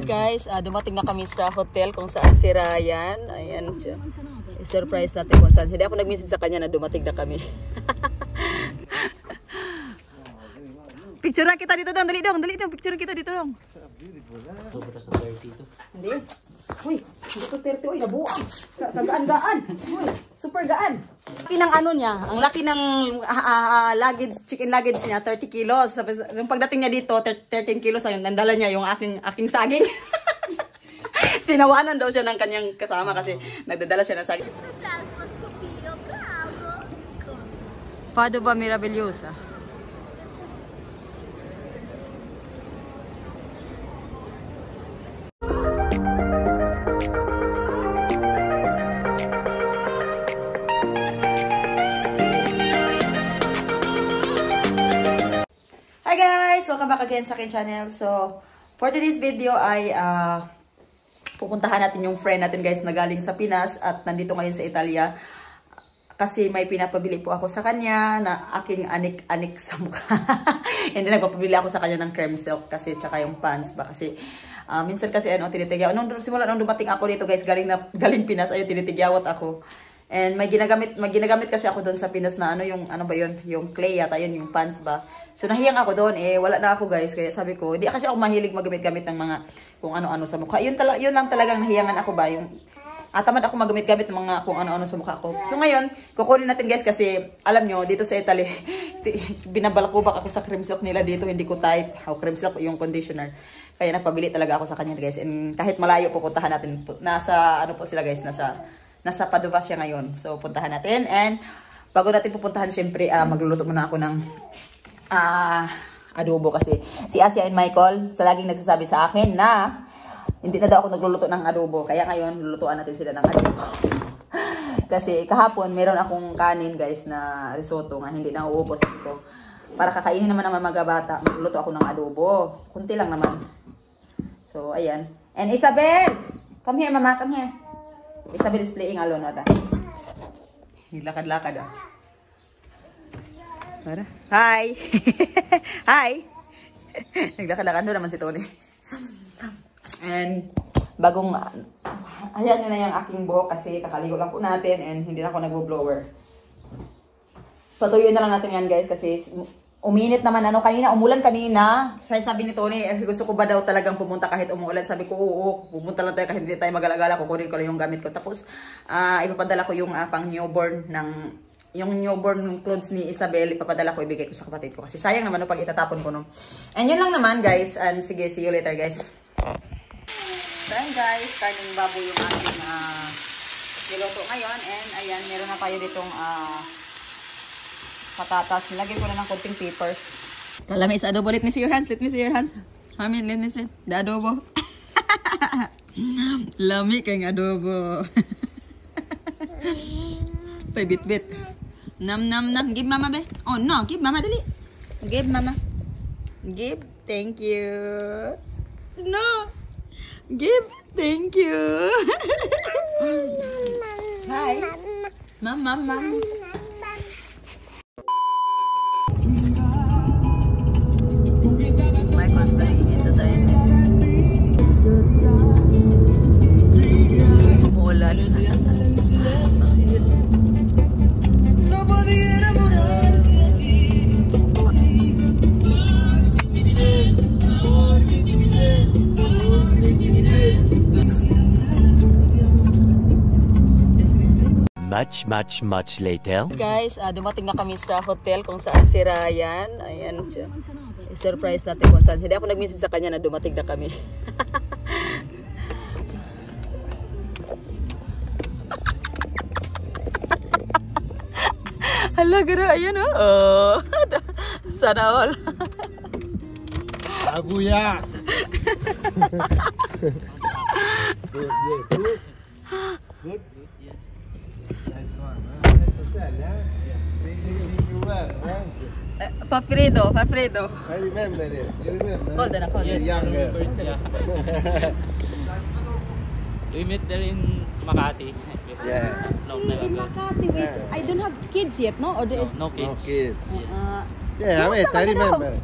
Guys, dumating na kami sa hotel kung saan si Ryan. Ayan siya. I-surprise natin kung saan. Hindi ako nag-message sa kanya na dumating na kami. Picture kita dito dong. Dali dong. Picture kita dito dong. Sobra sa 30 to. Hindi. Uy, dito 30. Uy, nabuang. Gaan. Uy, super gaan. Laki ng ano niya. Ang laki ng luggage, chicken luggage niya, 30 kilos. Yung pagdating niya dito, 13 kilos. Ayun, nandala niya yung aking saging. Tinawanan daw siya ng kanyang kasama kasi nagdadala siya ng saging. Padova Mirabillosa. Hi guys! Welcome back again sa akin channel. So, for today's video ay pupuntahan natin yung friend natin guys na galing sa Pinas at nandito ngayon sa Italia. Kasi may pinapabili po ako sa kanya na aking anik-anik sa mukha. Hindi nagpapabili ako sa kanya ng cream silk kasi tsaka yung pants ba kasi minsan kasi tinitigyaw. Simula nung dumating ako dito guys, galing Pinas, ayun tinitigyawat ako. And may ginagamit kasi ako doon sa Pinas na yung clay yata, yun yung pants ba. So nahiyang ako doon, wala na ako guys. Kaya sabi ko, hindi kasi ako mahilig magamit-gamit ng mga kung ano-ano sa mukha. Yun lang talagang nahiyangan ako ba, yung tamad ako magamit-gamit ng mga kung ano-ano sa mukha ko. So ngayon, kukunin natin guys kasi alam nyo, dito sa Italy, binabalakubak ako sa cream silk nila dito, hindi ko type. Cream silk yung conditioner. Kaya nagpabili talaga ako sa kanya guys. And kahit malayo pupuntahan natin, nasa ano po sila guys, nasa Padova siya ngayon. So, puntahan natin. And, bago natin pupuntahan, syempre, magluluto muna ako ng adobo kasi si Asia and Michael, laging nagsasabi sa akin na hindi na daw ako nagluluto ng adobo. Kaya ngayon, lulutuan natin sila ng adobo. Kasi kahapon, meron akong kanin, guys, na risotto nga. Hindi na uubos ko. Para kakainin naman ng mga bata, magluluto ako ng adobo. Kunti lang naman. So, ayan. And Isabel! Come here, mama. Come here. Isabel is playing alone ata. Lakad-lakad Para. Hi. Hi. Naglakad-lakad naman si Tony. And bagong ayan nyo na yung aking buhok kasi kakaligo lang po natin and hindi na ako nagbo-blower. Patuyuin na lang natin yan guys kasi uminit naman umulan kanina. Sabi ni Tony, gusto ko ba daw talagang pumunta kahit umuulan? Sabi ko, oo, pumunta lang tayo kahit hindi tayo magalagala. Kukunin ko lang yung gamit ko. Tapos, ipapadala ko yung pang newborn yung newborn clothes ni Isabel. Ipapadala ko, ibigay ko sa kapatid ko. Kasi sayang naman pag itatapon ko, no? And yun lang naman, guys. And sige, see you later, guys. Then, guys, karning baboy yung ating niluto ngayon. And, ayan, meron na tayo ditong patatas. Nilagay ko na ng konting papers. Kalami is adobo. Let me see your hands. Let me see your hands. Mami, let me see. The adobo. Lami kayong adobo. Pay bit-bit. Nam. Give mama be. Oh no, give mama dali. Give mama. Give. Thank you. No. Give. Thank you. Hi. Mama. Michael's playing his assignment. Umuulan. Much later. Guys, dumating na kami sa hotel kung saan si Ryan. Ayan siya. I-surprise natin kung saan. Hindi ako nag-message sa kanya na dumating na kami. Hala, gara. Ayan oh. Sana all. Aguya. Fafredo. I remember it. You remember? Hold on. Yes, younger. We met there in Makati. Yeah. In Makati. I don't have kids yet, no? Or there is No No kids. kids. Yeah. Yeah, I remember.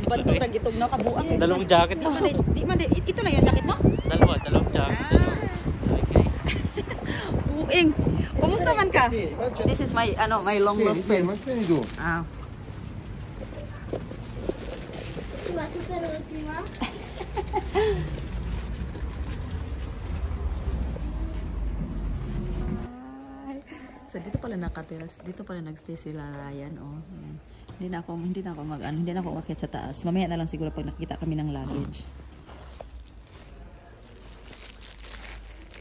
Bantok na gitog na kabuang. Dalawang jacket Di man, ito na yung jacket mo? Dalawang jacket. Okay. Uing. Kumusta man ka? This is my my long lost friend. Ma che ne tu? Ah. So dito pala nakatira, dito pala nagstay sila Ryan, oh. Ayan. Hindi na ako umakyat sa taas. Mamaya na lang siguro pag nakita kami ng luggage.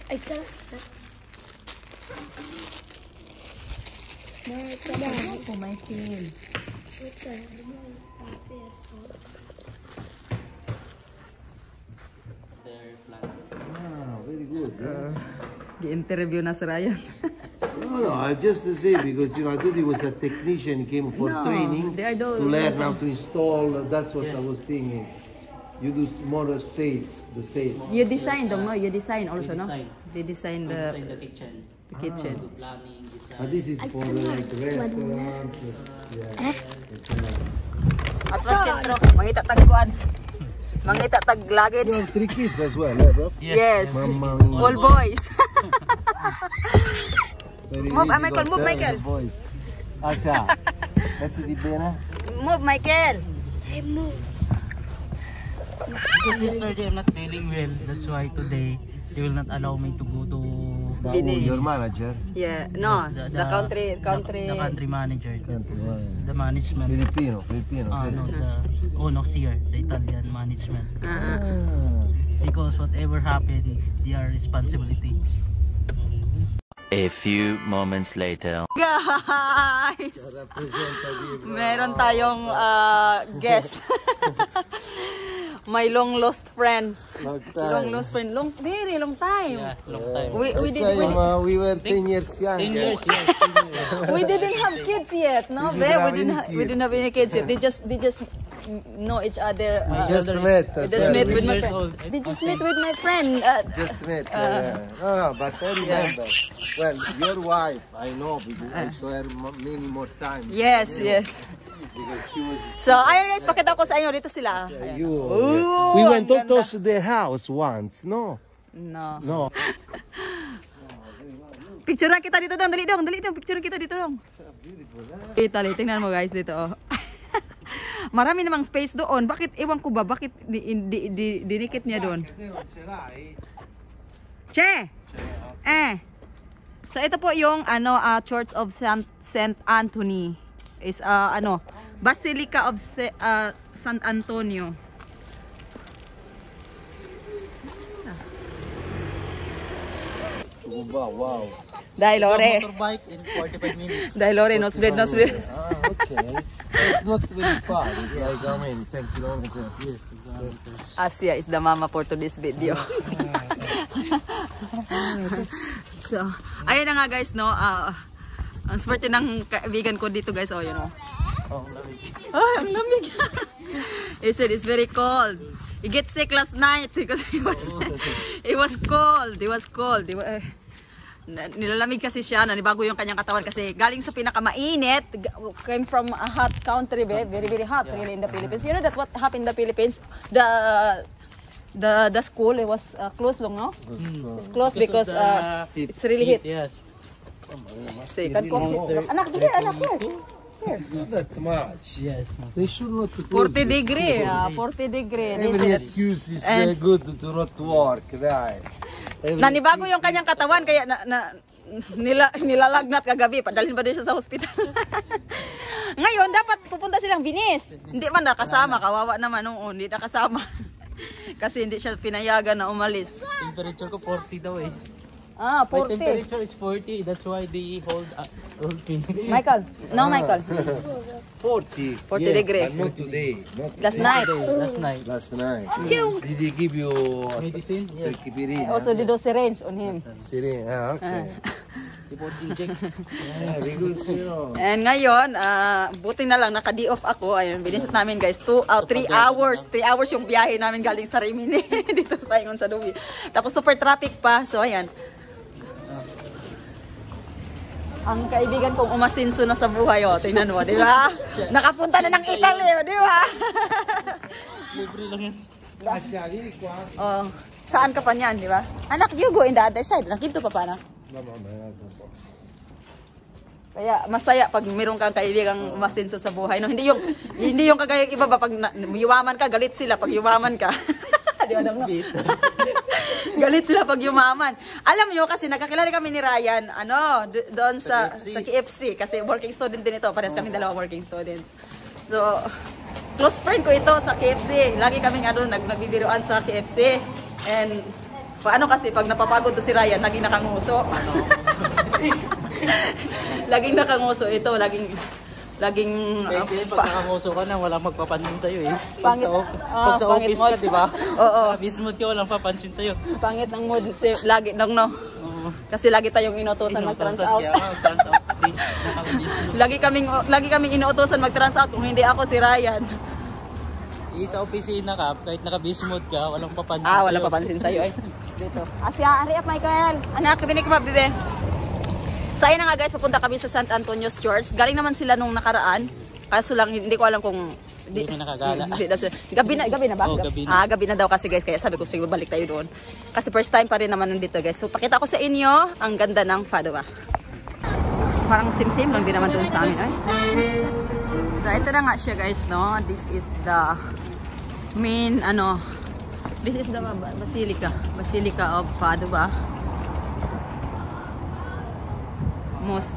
Ay, Oh, my kid. Their plan. Ah, very good. Di-interview na si Ryan. No, I just to say because I thought he was a technician, he came for No, training they are to learn how to install. That's what I was thinking. You do more of sales, the sales. You design them, no? You design also, no? design. They design Inside the the kitchen. kitchen. Do planning, design. But this is for like restaurant. Yeah. At sa sentro, mangita tagkuan. Mangita tag You luggage. have 3 kids as well, eh, bro? Yes. Mamma All boys. Very Move, easy Michael, to move, tell Michael. the boys. Asia, mettiti bene. Move, Michael. Because yesterday I'm not feeling well. That's why today they will not allow me to go to But Finish. your manager? Yeah, no, the country. the country manager. The management. Filipino, sì. No, the here, the Italian management. Ah. Because whatever happened, their responsibility. A few moments later. Guys, Rappresentative. meron tayong guest. My long lost friend. Long Long time. lost friend. Very long time. Yeah, long time. We We were 10 years young. 10 years, yes. we didn't have kids yet, no? We didn't have We didn't have any kids yet. They just know each other. Just met. They as just well. met with my years friend. old. They just met with my friend. Just met. No, but I remember. Well, your wife, I know because I saw her many more times. Yes. Because she was. So, ayun guys, pakita ko sa inyo. Dito sila. Ayan. Ooh, We went ang ganda. to their house once, no? No. No. Picturean kita dito dong. Dali dong. Picturean kita dito dong. Italy, tingnan mo guys dito. Oh. Marami namang space doon. Bakit, ewan ko ba, bakit dinikit niya doon? Che! So ito po yung Church of Saint Anthony. Is Basilica of San Antonio. Wow. Dai Lore. Motorbike in 45 minutes. Dai Lore, no spread. Ah, okay. It's not very far. It's like, 10 kilometers. Yes, Asia is the mama for today's video. So, ayun na nga guys, no. Ang swerte ng kaibigan ko dito guys, oh, you know. Oh, lamig. Oh, ang lamig. He said it's very cold. He get sick last night because it was cold. Nilalamig kasi siya, nanibago yung kanyang katawan kasi galing sa pinakamainit, came from a hot country, very hot really in the Philippines. You know that what happened in the Philippines? The school, it was closed long, no? It's closed because it's really heat. Yes. See, anak, here. It's not that much. Yes. They should not. 40 degree, 40 degree. Every excuse is good to not work. Nanibago yung kanyang katawan kaya nilalagnat kagabi. Padalhin pa din siya sa hospital. Ngayon, dapat pupunta silang Venice. Hindi man nakasama. Kawawa naman noon. Hindi nakasama. Kasi hindi siya pinayagan na umalis. Temperature ko 40 daw eh. Ah, My 40. temperature is 40. That's why they hold me. Michael. No, Michael. 40. 40 Yes, degree. But not today. Last night. Last night. Last night. Did they give you Medicine? Yes. Kipirina? Also, did those syringe on him. Syringe. Okay. Report inject. Yeah, because you know. And ngayon, buti na lang, naka-day off ako. Ayun, binisit namin guys, 3 hours. 3 hours yung biyahe namin galing sa Rimini. Dito sa Ingon sa Dubi. Tapos super traffic pa. So, ayan. Ang kaibigan kong umasinso na sa buhay, oh. Tingnan mo, di ba? Nakapunta na ng Italy, oh, di ba? Libre lang yan. Grazie, vieni qua. Oh, saan ka pa niyan, di ba? Anak, you go in the other side. Nakito pa pa na. No, vabbè, un po'. Kaya masaya pag mayroon kang kaibigang umasinso sa buhay, no? Hindi yung kagaya iba ba pag yumaman ka, galit sila pag yumaman ka. Di ba, no? Galit sila pag yumaman. Alam nyo kasi nakakilala kami ni Ryan, doon sa KFC kasi working student din ito. Parehas kami dalawa working students. So, close friend ko ito sa KFC. Lagi kaming nagbibiruan sa KFC. And paano kasi pag napapagod to si Ryan, laging nakanguso. Laging nakanguso ito, laging pag nakamuso ka na, walang magpapansin sa'yo eh. Pangit. Pag sa Pangit office mood. ka, di ba? Oo. Bismod ka, walang papansin sa'yo. Pangit ng mood. Lagi, no? Kasi lagi tayong inutusan mag-trans out. Lagi kaming inuutosan mag-trans out. Kung hindi ako si Ryan. Sa opisina ka, kahit naka-bismod ka, walang papansin Walang papansin sa'yo eh. Dito. Asya, hurry up Michael. Anak, kabinig ko mabibi. So ayun na nga guys, papunta kami sa St. Antonio's Church. Galing naman sila nung nakaraan. Kaso lang, hindi ko alam kung... Hindi na nakagala. Gabi na ba? Oh, gabi na. Gabi na daw kasi guys, kaya sabi ko sige balik tayo doon. Kasi first time pa rin naman nandito guys. So pakita ko sa inyo, ang ganda ng Padua. Parang same-same lang din naman doon sa amin. Ay. So ito na nga siya guys, no? This is the main, this is the Basilica of Padua. Most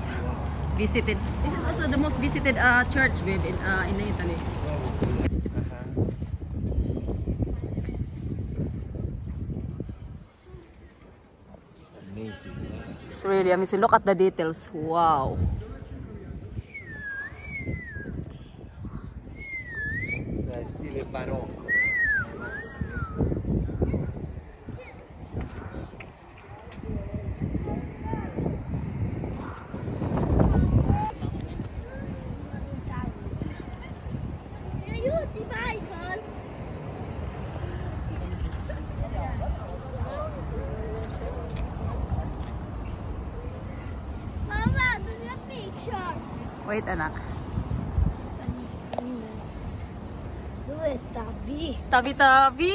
visited. This is also the most visited church, babe, in Italy. Amazing. It's really amazing. Look at the details. Wow. Stile barocco. Aiuti, Michael! Mamma, do your picture! Wait, anak. Dove è Tabi? Tabi-tabi!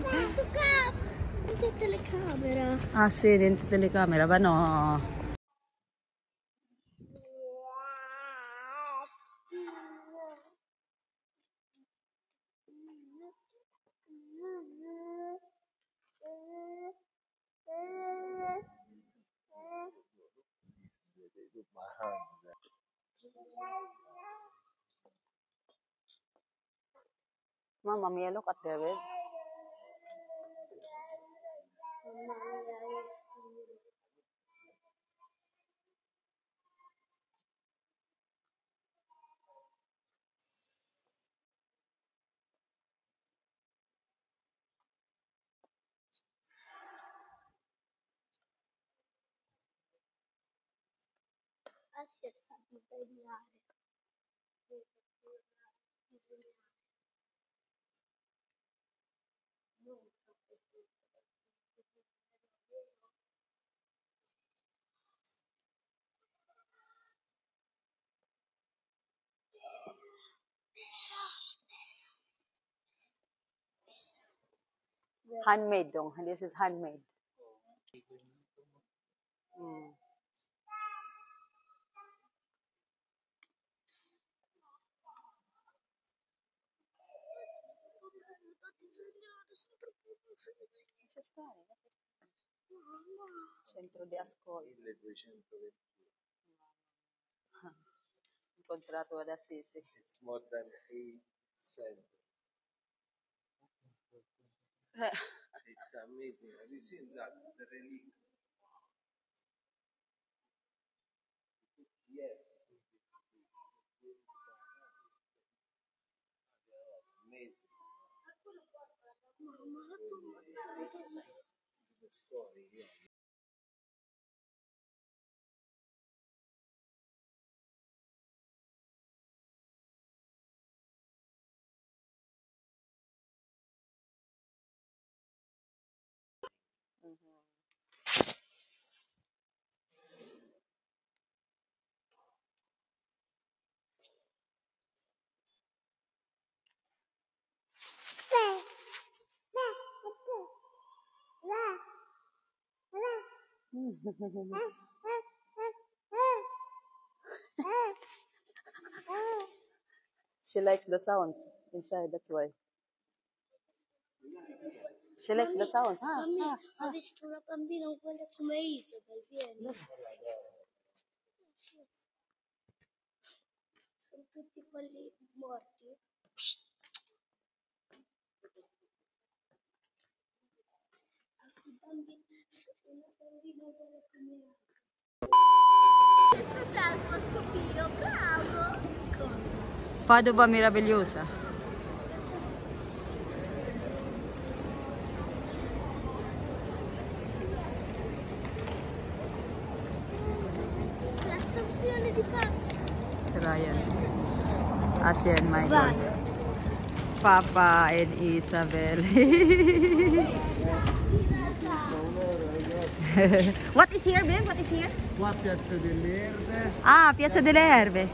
Quanto capo! Quanta telecamera! Ah, sì, dentro telecamera. Ba no? Mama, Mia, look at there, babe. Si è stato tagliare. Handmade dong. This is handmade. Mm. Centro di Ascoli. 1220. Incontrato ad Assisi. It's more than 8 cents. It's amazing. Have you seen that? The relief. Yes. Amazing. The story, yeah. She likes the sounds inside, that's why. She likes the sounds, ha? Ho visto una bambina uguale come Isabel, vieni. Sono tutti quelli morti. Una bambina uguale come Isabel. Questo calco stupito, bravo! Padova meravigliosa. La stazione di Papa. Si Ryan. Asian Michael. Papa and Isabel. What is here, babe? What is here? Qua Piazza delle Erbe, Ah, Piazza delle Erbe.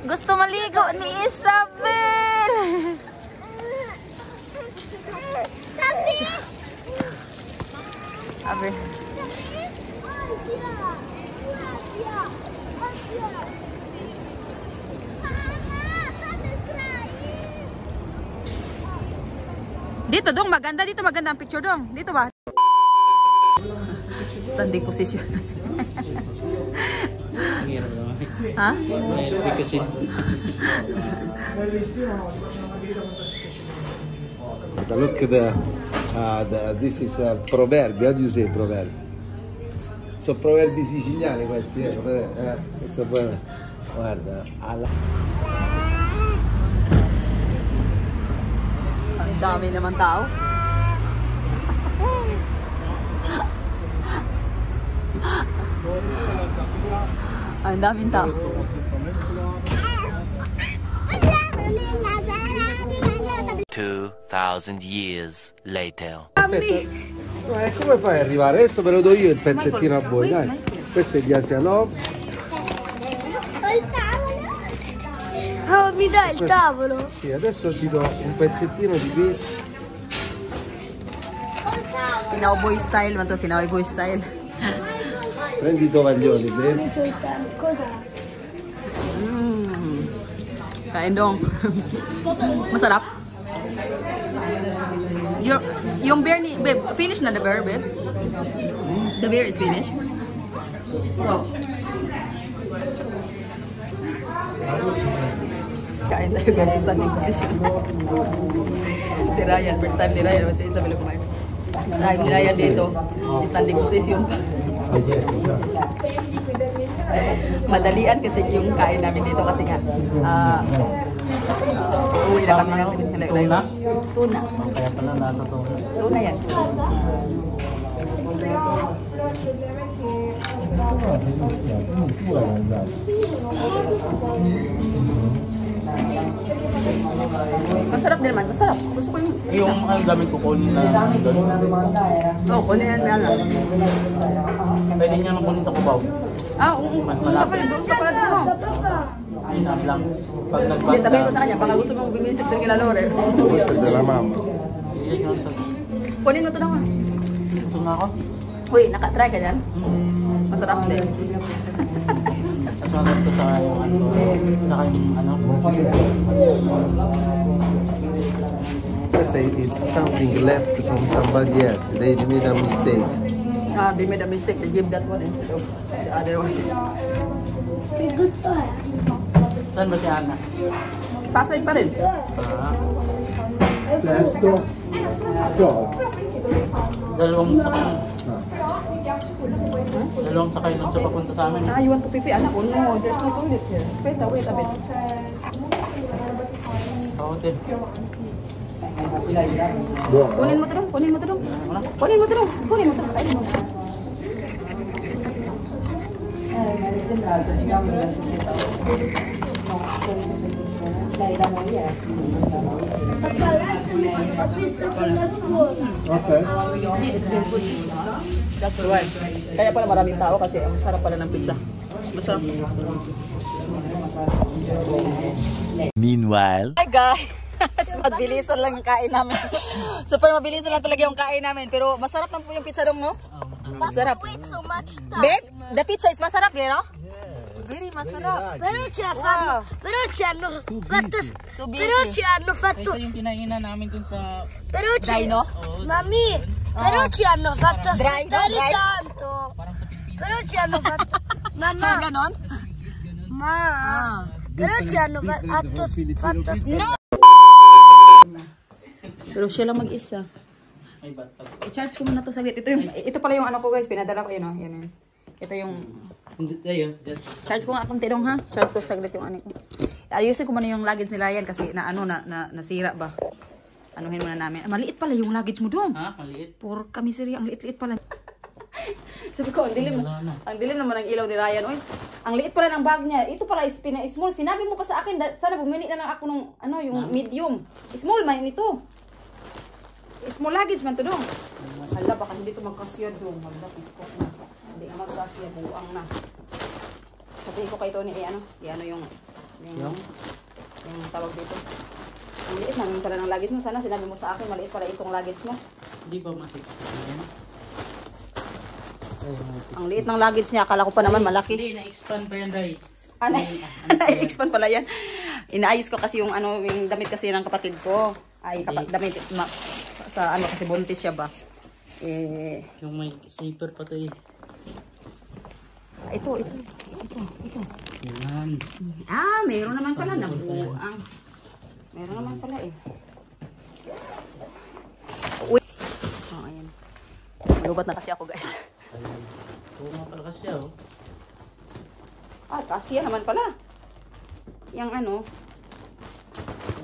Gusto maligo ni Isabel. Abi. Dito dong, maganda dito, maganda ang picture dong. Dito ba? Standing position. Ha? Look at this is a proverbio. How do you say proverbio? Sono proverbi siciliani questi, questo poi, guarda, Ang dami naman tao. Ang daming tao. 2,000 years later. aspetta, come fai ad arrivare? Adesso ve lo do io il pezzettino a voi, dai. Questo è di Asianov. Ho il tavolo. Oh, mi dai il tavolo? Sì, adesso ti do un pezzettino di pizza. Ho il tavolo. Pinauboy style man to, Pinauboy style. Prendi i tovaglioli, bene? Cos'è? Kain dong. Masarap. Yung beer ni, babe, finish na the beer, babe? The beer is finished? Kain tayo guys, sa standing position. Si Ryan, first time ni Ryan, si Isabel kumain. First time ni Ryan dito, standing position. Madalian kasi yung kain namin dito kasi nga uwi na kami ng tuna. Kaya pala natotoo. Tuna yan. Masarap din naman, masarap. Gusto ko yung Yung ang gamit ko kunin na doon. Oo, kunin yan na lang. Pwede niya makunin sa kubaw. Ah, oo. Mas malapit. Doon sa pala mo. Ayun lang. Pag Hindi, nagbasta. sabihin ko sa kanya, baka gusto mong buminisip din kila Lore. Questo è della mamma. Kunin mo ito naman. Gusto nga ako. Uy, nakatry ka dyan? Masarap din. Tapos maganda sa yung ano. Saka yung ano. Questo is something left from somebody else. They made a mistake. They made a mistake. They give that one instead of the other one. Saan ba si Ana? Pasay pa rin. Ah, Questo. dalawang sakay lang siya papunta sa amin. Ah, you want to pipi? Anak ko, no. There's no toilet here. Wait a bit. Oo, din. Kunin mo ito dong. Kunin mo ito dong. Ayun mo. Okay. That's why. Kaya pala maraming tao kasi ang sarap pala ng pizza. Masarap. Meanwhile, Hi guys! Mabilisan lang yung kain namin. Super mabilisan lang talaga yung kain namin. Pero masarap lang po yung pizza dong, no? Masarap. Wait so much time. Babe, the pizza is masarap, no? Very masarap. Però ci hanno fatto Too busy. però ci hanno fatto Ito yung kinainan namin dun sa... però ci Dino? Mami, però ci hanno fatto Dry, no? aspettare Dry? tanto. Parang sa Pilipinas. Però ci hanno fatto Mamma, Ganon? ma però ci hanno fatto aspettare. Pero siya lang mag-isa. May bathtub. I-charge ko muna to saglit. Ito pala yung ano ko guys, pinadala ko yun, oh. Yun. Ito yung Hindi, ayun. charge ko nga akong tidong ha. Charge ko saglit yung ano ko. Ayusin ko muna yung luggage nila yan kasi nasira ba. Anuhin muna namin. Maliit pala yung luggage mo dong. Ha? Maliit. Puro kamisiri, ang liit-liit pala. Sabi ko, ang dilim naman ang ilaw ni Ryan. Oy, ang liit pala ng bag niya. Ito pala is small. Sinabi mo pa sa akin, sana bumili na lang ako ng yung medium. Small man ito. Small luggage man to dong. Hala, baka hindi ito magkasya dong. Hala, piskot na. Hindi nga magkasya, buang na. Sabihin ko kay Tony, yung tawag dito. Ang liit naman pala ng luggage mo. Sana sinabi mo sa akin, maliit pala itong luggage mo. Hindi ba matik? Ang liit ng luggage niya, akala ko pa naman malaki. Hindi, na-expand pa yan, Ray. Na-expand pala yan. Inaayos ko kasi yung yung damit kasi ng kapatid ko. Ay, damit sa kasi buntis siya ba? Yung may zipper pa to eh. Ito. Yan. Meron naman pala. Nabuang. Meron naman pala eh. Uy. Ayan. Malubat na kasi ako guys. Ayan. Oo nga pala kasi oh. Kasi yan naman pala. Yang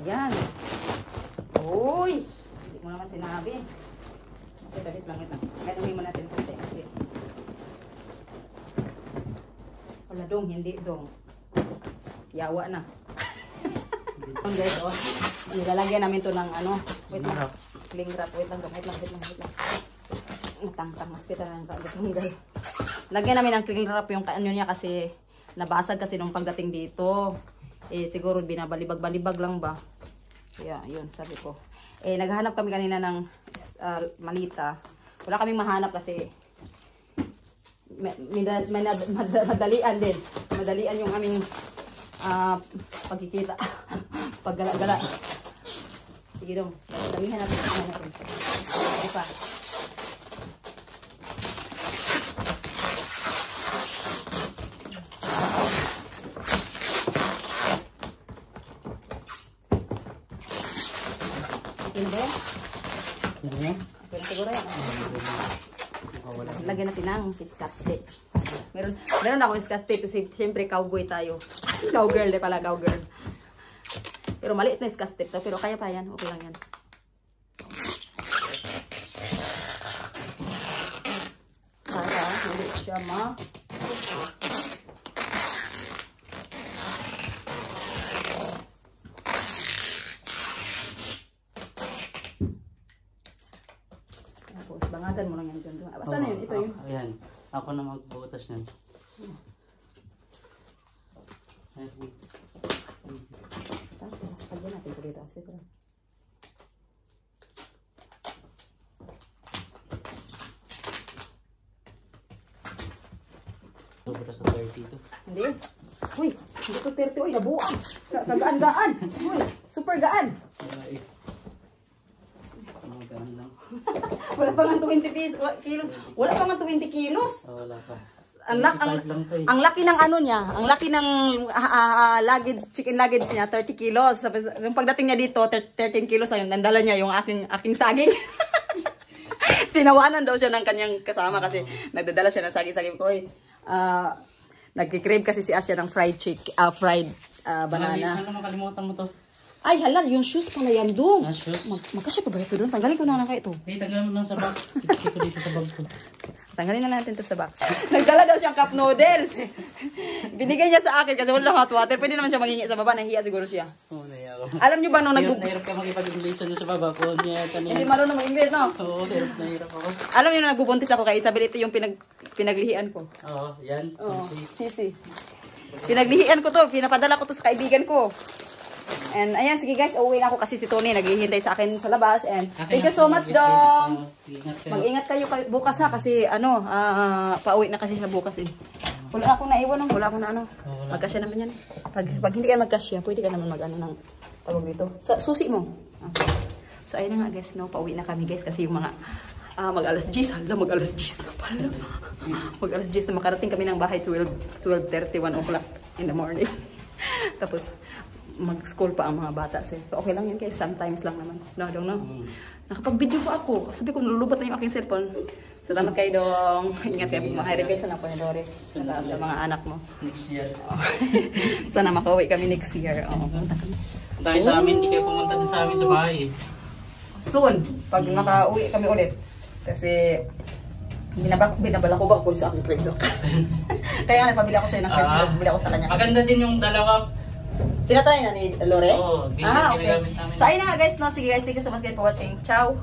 Yan. Uy. Hindi mo naman sinabi. Wait lang. Ganuhin mo natin konti kasi. Wala dong, hindi dong. Yawa na. Guys, nilalagyan namin to ng wait lang. Cling wrap. Wait lang. Tang-tang. Mas kita lang guys. Lagyan namin ng cling wrap yung niya kasi nabasag kasi nung pagdating dito. Siguro binabalibag-balibag lang ba. Kaya, yun, sabi ko. Naghahanap kami kanina ng malita. Wala kaming mahanap kasi madalian din. Madalian yung aming pagkikita. Paggala-gala. Sige dong. Damihan natin. Sige pa. Okay na ba yan? Okay na siguro yan. Lagyan natin ng scotch tape. Meron akong scotch tape kasi syempre cowboy tayo. Cowgirl pala, cowgirl. Pero maliit na scotch tape to. Pero kaya pa yan. Okay lang yan. Para hindi siya bangagan mo lang yan dyan. Saan na yun? Ito yun. Ayan. Ako na magbutas niyan. Tapos, pagyan natin ito dito. Asip lang. Sobra sa 30 to. Hindi. Uy, hindi ko 30. Uy, nabuang. Kagaan-gaan. Uy, super gaan. Gaan lang. Wala pa nga 20 kilos. Wala pa nga 20 kilos. Wala pa. Ang laki ng niya. Ang laki ng luggage, chicken luggage niya, 30 kilos. Yung pagdating niya dito, 13 kilos ayun. Nandala niya yung aking saging. Tinawanan daw siya ng kanyang kasama kasi nagdadala siya ng saging-saging ko. Nagkikrave kasi si Asya ng fried banana. Ano makalimutan mo to? Ay, halal, yung shoes pala yan doon. Shoes? Magkasya pa ba ito doon? Tanggalin ko na lang kayo ito. Tanggalin mo lang sa box. Ikit ko dito sa bag ko. Tanggalin na natin ito sa box. Nagdala daw siyang cup noodles. Binigay niya sa akin kasi wala hot water. Pwede naman siya maghingi sa baba. Nahiya siguro siya. Oo, nahiya ako. Alam niyo ba nung Nahirap ka makipag-English sa baba po niya. Hindi marunong mag-English, no? Oo, nahirap ako. Alam niyo nung nagbubuntis ako kay Isabel, ito yung pinaglihian ko. Oo, yan. Oo, cheesy. Pinaglihian ko to. Pinapadala ko to sa kaibigan ko. And ayan, sige guys, uuwi na ako kasi si Tony naghihintay sa akin sa labas. And thank you so much, Dong. Mag-ingat kayo bukas ha, kasi ano, pauwi na kasi siya bukas eh. Wala akong naiwan, no? Wala akong na ano. Magkasya naman yan. Pag hindi ka magkasya, pwede ka naman mag-ano ng tawag dito. Susi mo. Okay. So ayun na nga guys, no, pauwi na kami guys kasi yung mga mag-alas 10, hala mag-alas 10 na pala. Mag-alas 10 na makarating kami ng bahay 12:31 o'clock in the morning. Tapos mag-school pa ang mga bata. So okay lang yun guys, sometimes lang naman. No, don't know. Nakapag-video pa ako. Sabi ko, nalulubot na yung aking cellphone. Salamat kayo, Dong. Ingat kayo. Mahirap kayo sa napo ni Doris. Sa mga anak mo. Next year. Sana makauwi kami next year. Punta kami. Tayo sa amin, hindi kayo pumunta din sa amin sa bahay. Soon, pag makauwi kami ulit. Kasi binabala ko ba ako sa aking friends. Kaya nga nagpabili ako sa'yo ng friends. Nagpabili ako sa kanya. Maganda din yung dalawa. Tinatry na ni Lore? Oo, okay. ginagamit namin. So ayun na nga guys, no? Sige guys, thank you so much guys for watching. Ciao!